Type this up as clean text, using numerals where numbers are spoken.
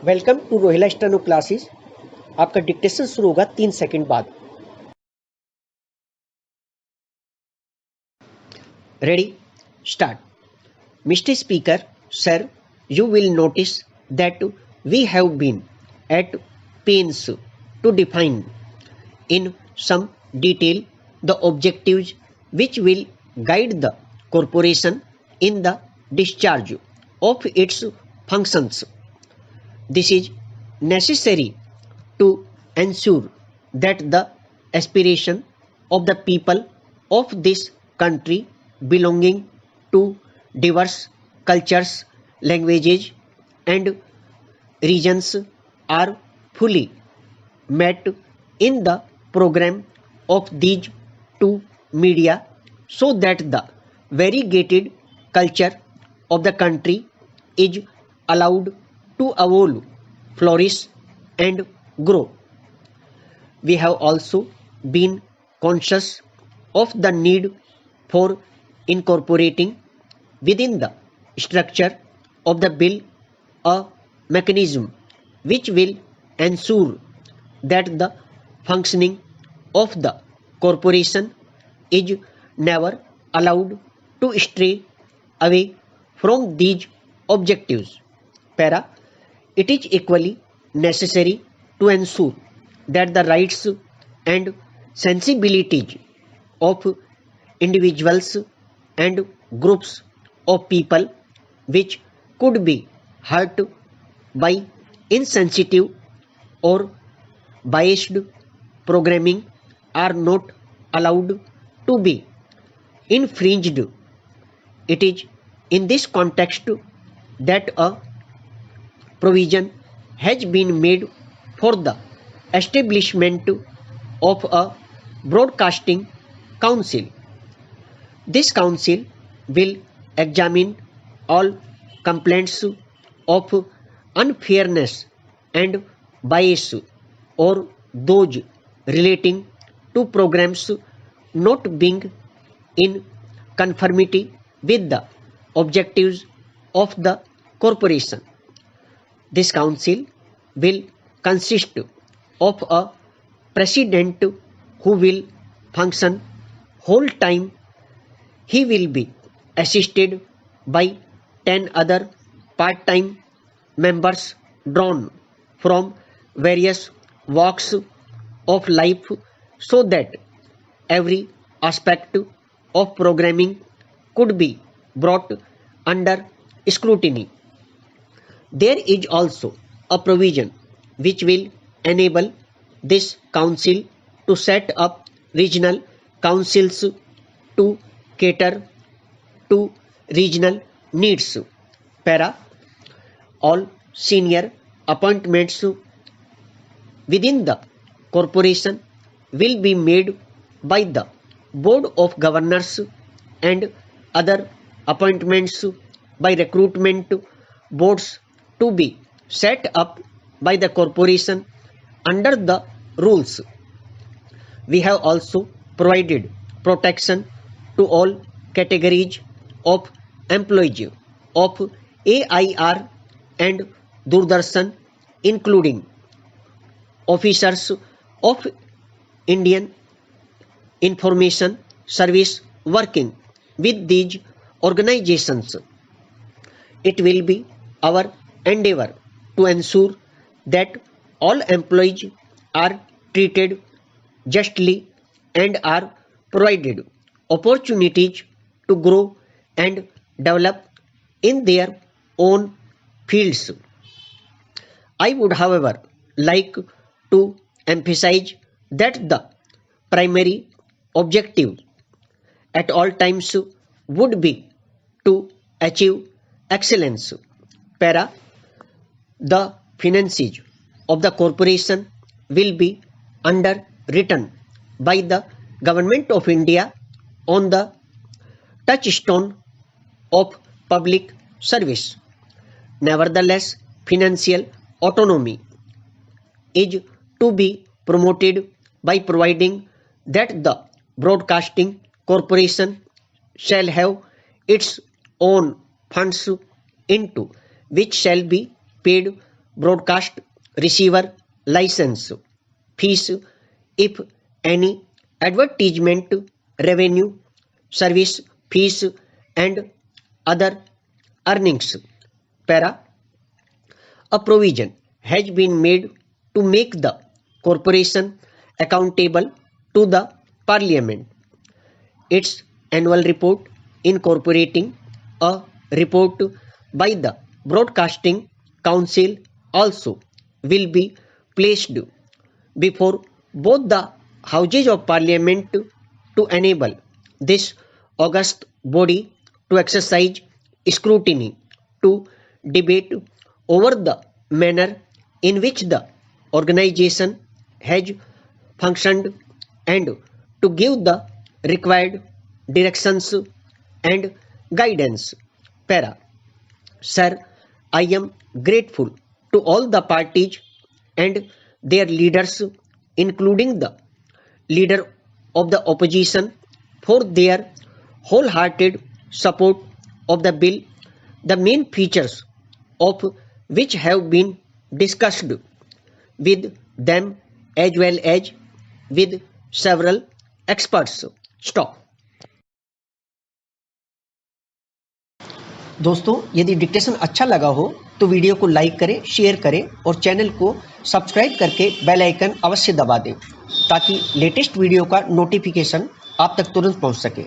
Welcome to Rohila steno classes. आपका dictation शुरू होगा 3 सेकंड बाद। Ready, start. Mister speaker, sir, you will notice that we have been at pains to define in some detail the objectives which will guide the corporation in the discharge of its functions. This is necessary to ensure that the aspiration of the people of this country belonging to diverse cultures, languages, and regions are fully met in the program of these two media, so that the variegated culture of the country is allowed to evolve, flourish, and grow. We have also been conscious of the need for incorporating within the structure of the bill a mechanism which will ensure that the functioning of the corporation is never allowed to stray away from these objectives. Para, it is equally necessary to ensure that the rights and sensibilities of individuals and groups of people which could be hurt by insensitive or biased programming are not allowed to be infringed. It is in this context that a provision has been made for the establishment of a broadcasting council. This council will examine all complaints of unfairness and bias, or those relating to programs not being in conformity with the objectives of the corporation. This council will consist of a president who will function whole time. He will be assisted by 10 other part-time members drawn from various walks of life, so that every aspect of programming could be brought under scrutiny. There is also a provision which will enable this council to set up regional councils to cater to regional needs. Para, all senior appointments within the corporation will be made by the board of governors, and other appointments by recruitment boards to be set up by the corporation under the rules. We have also provided protection to all categories of employees of AIR and Doordarshan, including officers of Indian Information Service working with these organizations. It will be our endeavor to ensure that all employees are treated justly and are provided opportunities to grow and develop in their own fields. I would, however, like to emphasize that the primary objective at all times would be to achieve excellence. Para, the finances of the corporation will be underwritten by the Government of India on the touchstone of public service. Nevertheless, financial autonomy is to be promoted by providing that the broadcasting corporation shall have its own funds into which shall be paid broadcast receiver license fees, if any, advertisement revenue, service fees and other earnings. Para. A provision has been made to make the corporation accountable to the Parliament. Its annual report incorporating a report by the Broadcasting Council also will be placed before both the Houses of Parliament to enable this august body to exercise scrutiny, to debate over the manner in which the organization has functioned and to give the required directions and guidance. Para. Sir, I am grateful to all the parties and their leaders, including the leader of the opposition, for their wholehearted support of the bill, the main features of which have been discussed with them as well as with several experts. Stop. दोस्तों, यदि dictation अच्छा लगा हो तो video को like करें, share करें और चैनल को सब्सक्राइब करके बेल आइकन अवश्य दबा दें ताकि लेटेस्ट वीडियो का नोटिफिकेशन आप तक तुरंत पहुंच सके।